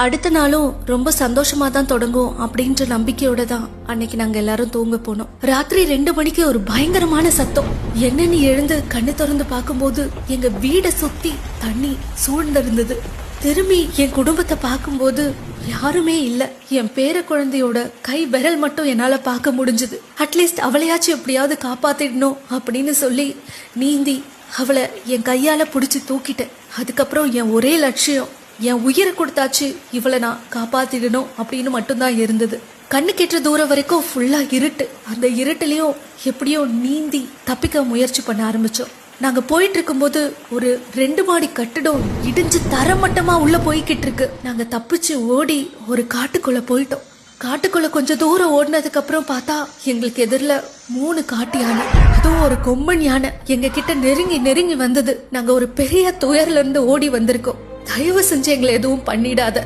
அடுத்த நாளும் ரொம்ப சந்தோஷமா தான் தொடங்கும் அப்படின்ற நம்பிக்கையோட தான் அன்னைக்கு நாங்க எல்லாரும் தூங்க போனோம். ராத்திரி 2 மணிக்கு ஒரு பயங்கரமான சத்தம். என்னன்னு எழுந்து கண்ணு திறந்து பார்க்கும்போது எங்க வீடை சுத்தி தண்ணி சூழ்ந்திருந்தது. திரும்பி என் குடும்பத்தை பார்க்கும்போது யாருமே இல்ல. என் பேர குழந்தையோட கை விரல் மட்டும் என்னால பார்க்க முடிஞ்சது. அட்லீஸ்ட் அவளையாச்சும் எப்படியாவது காப்பாத்திடணும் அப்படின்னு சொல்லி நீந்தி அவளை என் கையால புடிச்சு தூக்கிட்டேன். அதுக்கப்புறம் என் ஒரே லட்சியம், என் உயிரை கொடுத்தாச்சு இவளை நான் காப்பாத்திடணும் அப்படின்னு மட்டும்தான் இருந்தது. கண்ணு கெட்ட தூரம் வரைக்கும் ஃபுல்லா இருட்டு. அந்த இருட்டுலயும் எப்படியோ நீந்தி தப்பிக்க முயற்சி பண்ண ஆரம்பிச்சோம். நாங்க போயிட்டு இருக்கும்போது ஒரு 2 மாடி கட்டிடம் இடிஞ்சு தரமட்டமா உள்ள போய்கிட்டு இருக்கு. நாங்க தப்பிச்சு ஓடி ஒரு காட்டுக்குள்ள போயிட்டோம். காட்டுக்குள்ள கொஞ்சம் தூரம் ஓடினதுக்கு அப்புறம் பார்த்தா எங்களுக்கு எதிரில 3 காட்டு யானை, அதுவும் ஒரு கொம்பன் யானை எங்க கிட்ட நெருங்கி நெருங்கி வந்தது. நாங்க ஒரு பெரிய துயர்ல இருந்து ஓடி வந்திருக்கோம். தயவு செஞ்சு எங்களை எதுவும் பண்ணிடாத